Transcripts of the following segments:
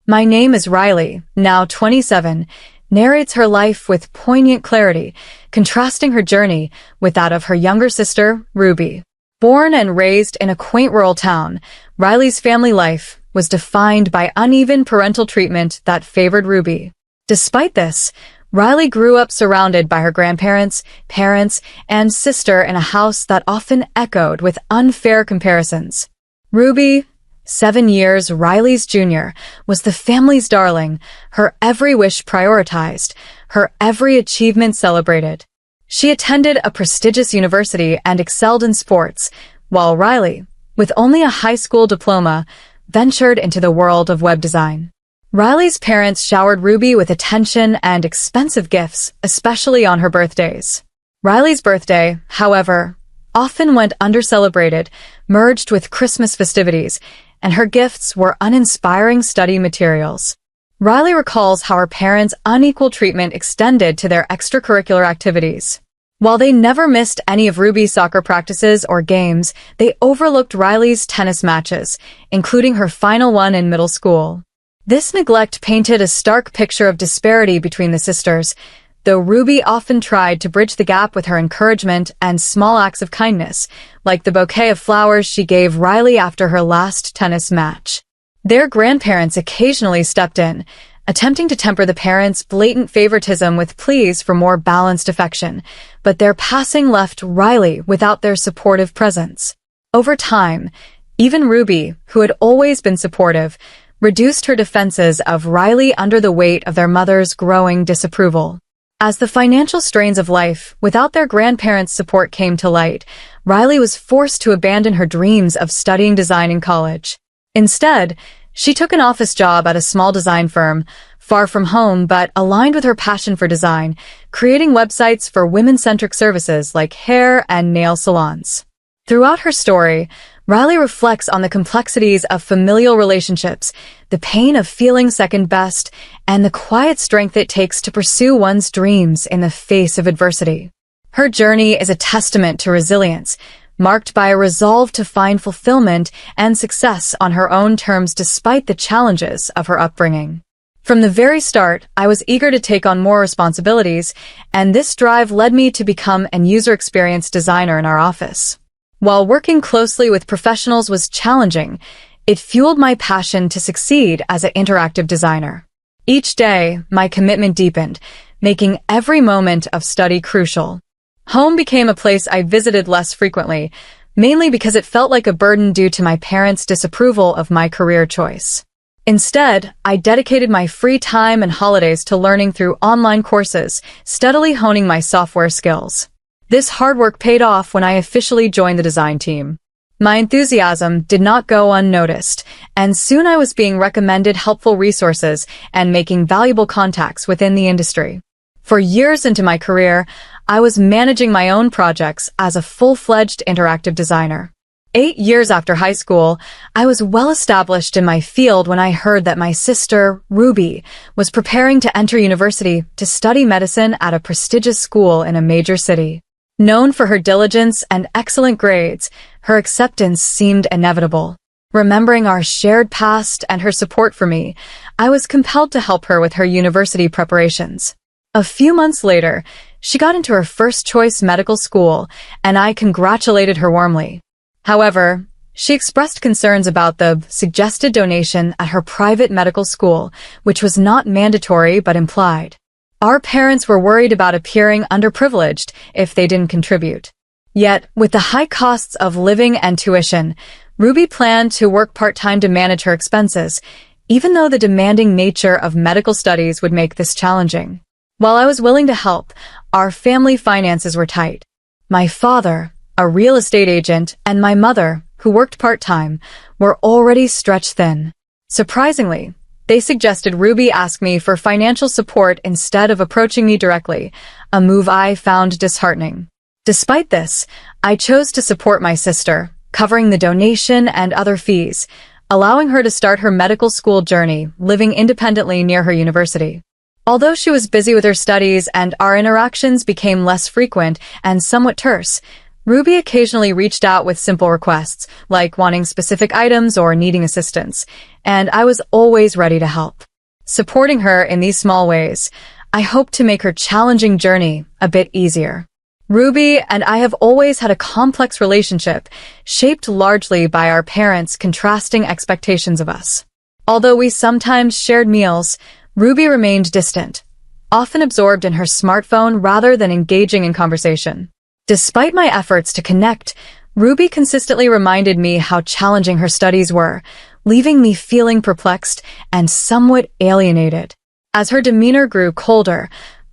My name is Riley, now 27, narrates her life with poignant clarity, contrasting her journey with that of her younger sister, Ruby. Born and raised in a quaint rural town, Riley's family life was defined by uneven parental treatment that favored Ruby. Despite this, Riley grew up surrounded by her grandparents, parents, and sister in a house that often echoed with unfair comparisons. Ruby, 7 years Riley's junior, was the family's darling, her every wish prioritized, her every achievement celebrated. She attended a prestigious university and excelled in sports, while Riley, with only a high school diploma, ventured into the world of web design. Riley's parents showered Ruby with attention and expensive gifts, especially on her birthdays. Riley's birthday, however, often went under-celebrated, merged with Christmas festivities, and her gifts were uninspiring study materials. Riley recalls how her parents' unequal treatment extended to their extracurricular activities. While they never missed any of Ruby's soccer practices or games, they overlooked Riley's tennis matches, including her final one in middle school. This neglect painted a stark picture of disparity between the sisters, though Ruby often tried to bridge the gap with her encouragement and small acts of kindness, like the bouquet of flowers she gave Riley after her last tennis match. Their grandparents occasionally stepped in, attempting to temper the parents' blatant favoritism with pleas for more balanced affection, but their passing left Riley without their supportive presence. Over time, even Ruby, who had always been supportive, reduced her defenses of Riley under the weight of their mother's growing disapproval. As the financial strains of life without their grandparents' support came to light, Riley was forced to abandon her dreams of studying design in college. Instead, she took an office job at a small design firm, far from home but aligned with her passion for design, creating websites for women-centric services like hair and nail salons. Throughout her story, Riley reflects on the complexities of familial relationships, the pain of feeling second best, and the quiet strength it takes to pursue one's dreams in the face of adversity. Her journey is a testament to resilience, marked by a resolve to find fulfillment and success on her own terms despite the challenges of her upbringing. From the very start, I was eager to take on more responsibilities, and this drive led me to become an user experience designer in our office. While working closely with professionals was challenging, it fueled my passion to succeed as an interactive designer. Each day, my commitment deepened, making every moment of study crucial. Home became a place I visited less frequently, mainly because it felt like a burden due to my parents' disapproval of my career choice. Instead, I dedicated my free time and holidays to learning through online courses, steadily honing my software skills. This hard work paid off when I officially joined the design team. My enthusiasm did not go unnoticed, and soon I was being recommended helpful resources and making valuable contacts within the industry. For years into my career, I was managing my own projects as a full-fledged interactive designer. 8 years after high school, I was well established in my field when I heard that my sister, Ruby, was preparing to enter university to study medicine at a prestigious school in a major city. Known for her diligence and excellent grades, her acceptance seemed inevitable. Remembering our shared past and her support for me, I was compelled to help her with her university preparations. A few months later, she got into her first-choice medical school, and I congratulated her warmly. However, she expressed concerns about the suggested donation at her private medical school, which was not mandatory but implied. Our parents were worried about appearing underprivileged if they didn't contribute. Yet, with the high costs of living and tuition, Ruby planned to work part-time to manage her expenses, even though the demanding nature of medical studies would make this challenging. While I was willing to help, our family finances were tight. My father, a real estate agent, and my mother, who worked part-time, were already stretched thin. Surprisingly, they suggested Ruby ask me for financial support instead of approaching me directly, a move I found disheartening. Despite this, I chose to support my sister, covering the donation and other fees, allowing her to start her medical school journey, living independently near her university. Although she was busy with her studies and our interactions became less frequent and somewhat terse, Ruby occasionally reached out with simple requests, like wanting specific items or needing assistance, and I was always ready to help. Supporting her in these small ways, I hoped to make her challenging journey a bit easier. Ruby and I have always had a complex relationship, shaped largely by our parents' contrasting expectations of us. Although we sometimes shared meals, Ruby remained distant, often absorbed in her smartphone rather than engaging in conversation. Despite my efforts to connect, Ruby consistently reminded me how challenging her studies were, leaving me feeling perplexed and somewhat alienated. As her demeanor grew colder,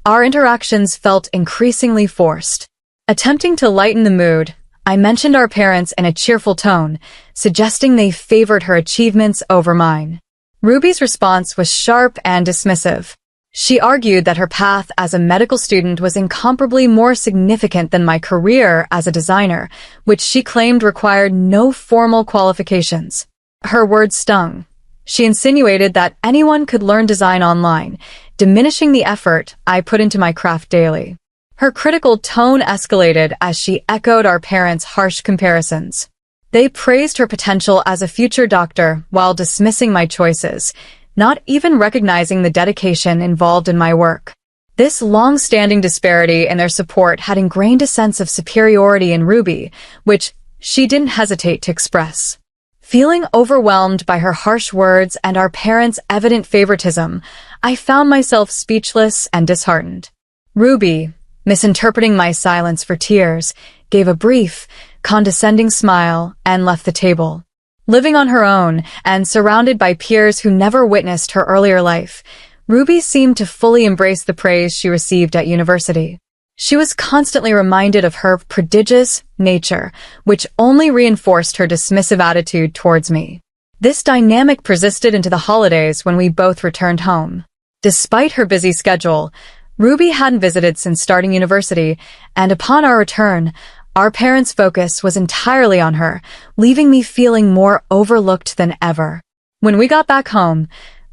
our interactions felt increasingly forced. Attempting to lighten the mood, I mentioned our parents in a cheerful tone, suggesting they favored her achievements over mine. Ruby's response was sharp and dismissive. She argued that her path as a medical student was incomparably more significant than my career as a designer, which she claimed required no formal qualifications. Her words stung. She insinuated that anyone could learn design online, diminishing the effort I put into my craft daily. Her critical tone escalated as she echoed our parents' harsh comparisons. They praised her potential as a future doctor while dismissing my choices, not even recognizing the dedication involved in my work. This long-standing disparity in their support had ingrained a sense of superiority in Ruby, which she didn't hesitate to express. Feeling overwhelmed by her harsh words and our parents' evident favoritism, I found myself speechless and disheartened. Ruby, misinterpreting my silence for tears, gave a brief, condescending smile and left the table. Living on her own and surrounded by peers who never witnessed her earlier life, Ruby seemed to fully embrace the praise she received at university. She was constantly reminded of her prodigious nature, which only reinforced her dismissive attitude towards me. This dynamic persisted into the holidays when we both returned home. Despite her busy schedule, Ruby hadn't visited since starting university, and upon our return, our parents' focus was entirely on her, leaving me feeling more overlooked than ever. When we got back home,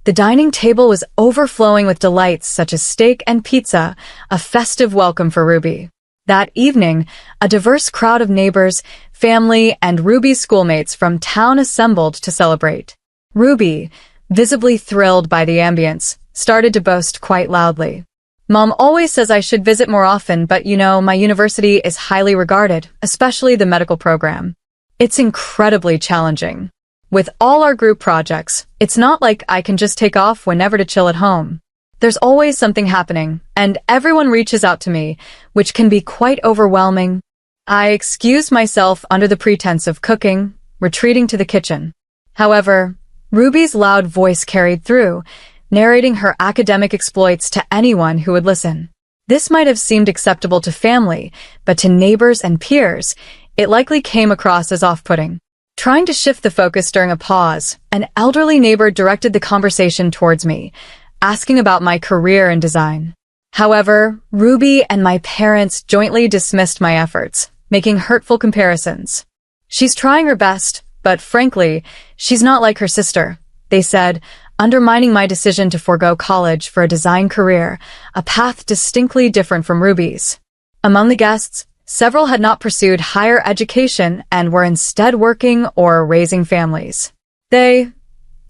the dining table was overflowing with delights such as steak and pizza, a festive welcome for Ruby. That evening, a diverse crowd of neighbors, family, and Ruby's schoolmates from town assembled to celebrate. Ruby, visibly thrilled by the ambience, started to boast quite loudly. Mom always says I should visit more often, but my university is highly regarded, especially the medical program. It's incredibly challenging. With all our group projects, it's not like I can just take off whenever to chill at home. There's always something happening, and everyone reaches out to me, which can be quite overwhelming. I excused myself under the pretense of cooking, retreating to the kitchen. However, Ruby's loud voice carried through, narrating her academic exploits to anyone who would listen. This might have seemed acceptable to family, but to neighbors and peers, it likely came across as off-putting. Trying to shift the focus during a pause, an elderly neighbor directed the conversation towards me, asking about my career in design. However, Ruby and my parents jointly dismissed my efforts, making hurtful comparisons. She's trying her best, but frankly, she's not like her sister, they said, undermining my decision to forego college for a design career, a path distinctly different from Ruby's. Among the guests, several had not pursued higher education and were instead working or raising families. They,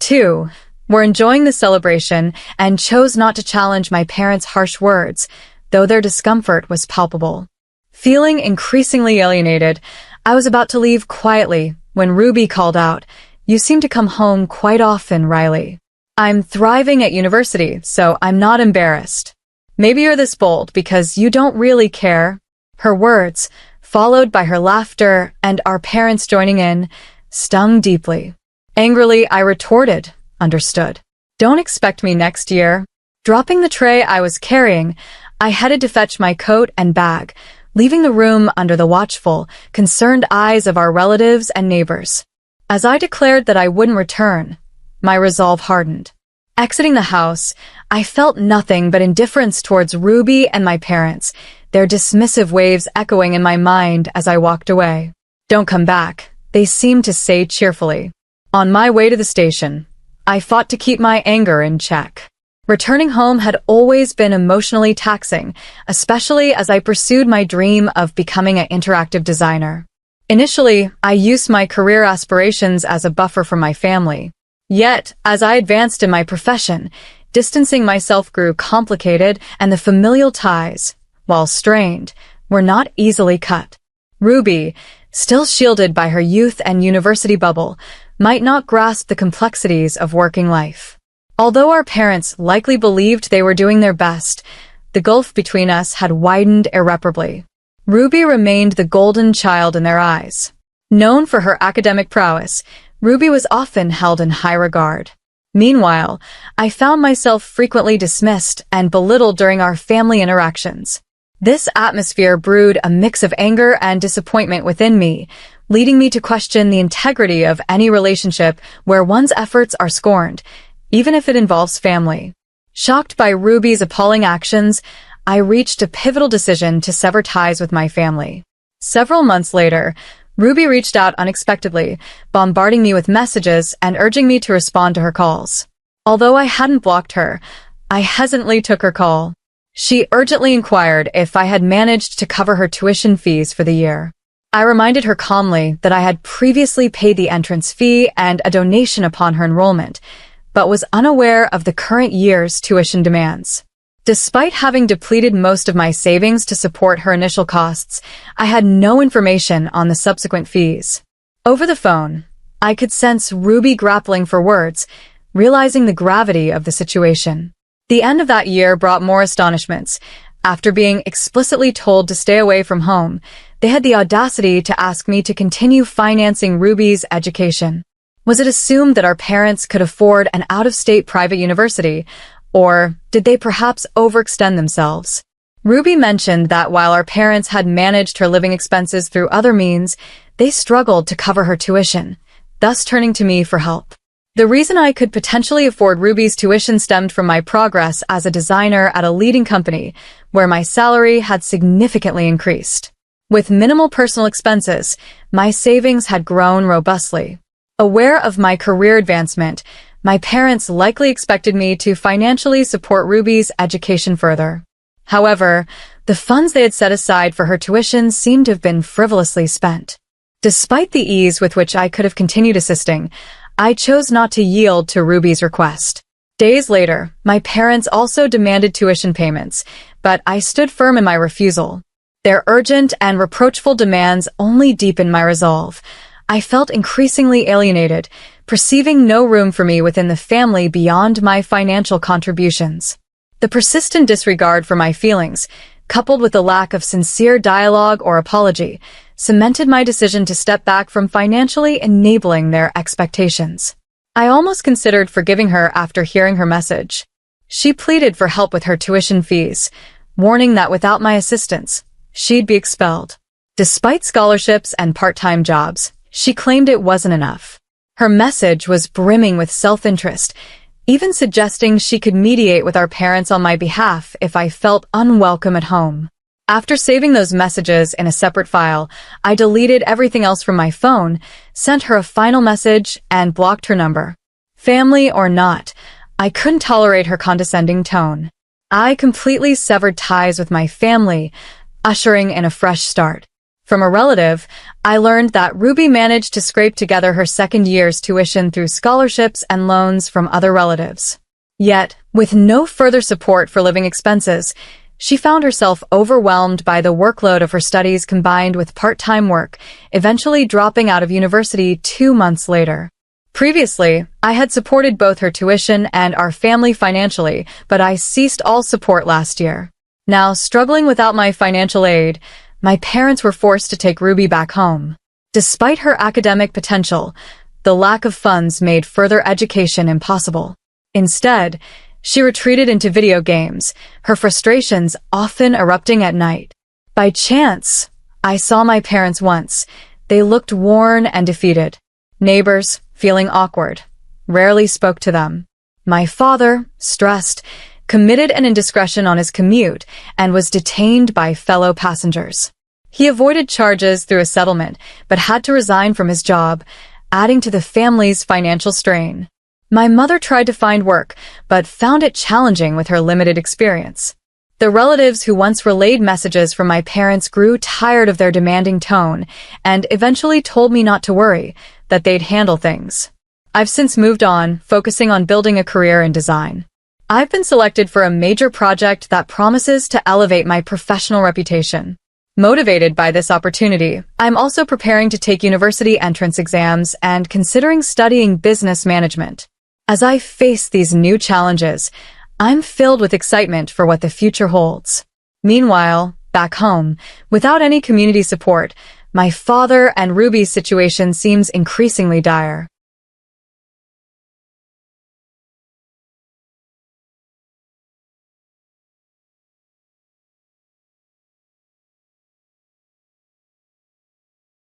too, were enjoying the celebration and chose not to challenge my parents' harsh words, though their discomfort was palpable. Feeling increasingly alienated, I was about to leave quietly when Ruby called out, "You seem to come home quite often, Riley." "I'm thriving at university, so I'm not embarrassed." "Maybe you're this bold because you don't really care." Her words, followed by her laughter and our parents joining in, stung deeply. Angrily, I retorted, "Understood. Don't expect me next year." Dropping the tray I was carrying, I headed to fetch my coat and bag, leaving the room under the watchful, concerned eyes of our relatives and neighbors. As I declared that I wouldn't return, my resolve hardened. Exiting the house, I felt nothing but indifference towards Ruby and my parents, their dismissive waves echoing in my mind as I walked away. "Don't come back," they seemed to say cheerfully. On my way to the station, I fought to keep my anger in check. Returning home had always been emotionally taxing, especially as I pursued my dream of becoming an interactive designer. Initially, I used my career aspirations as a buffer from my family. Yet, as I advanced in my profession, distancing myself grew complicated and the familial ties, while strained, were not easily cut. Ruby, still shielded by her youth and university bubble, might not grasp the complexities of working life. Although our parents likely believed they were doing their best, the gulf between us had widened irreparably. Ruby remained the golden child in their eyes. Known for her academic prowess, Ruby was often held in high regard. Meanwhile, I found myself frequently dismissed and belittled during our family interactions. This atmosphere brewed a mix of anger and disappointment within me, leading me to question the integrity of any relationship where one's efforts are scorned, even if it involves family. Shocked by Ruby's appalling actions, I reached a pivotal decision to sever ties with my family. Several months later, Ruby reached out unexpectedly, bombarding me with messages and urging me to respond to her calls. Although I hadn't blocked her, I hesitantly took her call. She urgently inquired if I had managed to cover her tuition fees for the year. I reminded her calmly that I had previously paid the entrance fee and a donation upon her enrollment, but was unaware of the current year's tuition demands. Despite having depleted most of my savings to support her initial costs, I had no information on the subsequent fees. Over the phone, I could sense Ruby grappling for words, realizing the gravity of the situation. The end of that year brought more astonishments. After being explicitly told to stay away from home, they had the audacity to ask me to continue financing Ruby's education. Was it assumed that our parents could afford an out-of-state private university, or did they perhaps overextend themselves? Ruby mentioned that while our parents had managed her living expenses through other means, they struggled to cover her tuition, thus turning to me for help. The reason I could potentially afford Ruby's tuition stemmed from my progress as a designer at a leading company, where my salary had significantly increased. With minimal personal expenses, my savings had grown robustly. Aware of my career advancement, my parents likely expected me to financially support Ruby's education further. However, the funds they had set aside for her tuition seemed to have been frivolously spent. Despite the ease with which I could have continued assisting, I chose not to yield to Ruby's request. Days later, my parents also demanded tuition payments, but I stood firm in my refusal. Their urgent and reproachful demands only deepened my resolve. I felt increasingly alienated, perceiving no room for me within the family beyond my financial contributions. The persistent disregard for my feelings, coupled with the lack of sincere dialogue or apology, cemented my decision to step back from financially enabling their expectations. I almost considered forgiving her after hearing her message. She pleaded for help with her tuition fees, warning that without my assistance, she'd be expelled. Despite scholarships and part-time jobs, she claimed it wasn't enough. Her message was brimming with self-interest, even suggesting she could mediate with our parents on my behalf if I felt unwelcome at home. After saving those messages in a separate file, I deleted everything else from my phone, sent her a final message, and blocked her number. Family or not, I couldn't tolerate her condescending tone. I completely severed ties with my family, ushering in a fresh start. From a relative, I learned that Ruby managed to scrape together her second year's tuition through scholarships and loans from other relatives. Yet, with no further support for living expenses, she found herself overwhelmed by the workload of her studies combined with part-time work, eventually dropping out of university 2 months later. Previously, I had supported both her tuition and our family financially, but I ceased all support last year. Now, struggling without my financial aid, my parents were forced to take Ruby back home. Despite her academic potential, the lack of funds made further education impossible. Instead, she retreated into video games, her frustrations often erupting at night. By chance, I saw my parents once. They looked worn and defeated. Neighbors, feeling awkward, rarely spoke to them. My father, stressed, committed an indiscretion on his commute and was detained by fellow passengers. He avoided charges through a settlement, but had to resign from his job, adding to the family's financial strain. My mother tried to find work, but found it challenging with her limited experience. The relatives who once relayed messages from my parents grew tired of their demanding tone and eventually told me not to worry, that they'd handle things. I've since moved on, focusing on building a career in design. I've been selected for a major project that promises to elevate my professional reputation. Motivated by this opportunity, I'm also preparing to take university entrance exams and considering studying business management. As I face these new challenges, I'm filled with excitement for what the future holds. Meanwhile, back home, without any community support, my father and Ruby's situation seems increasingly dire.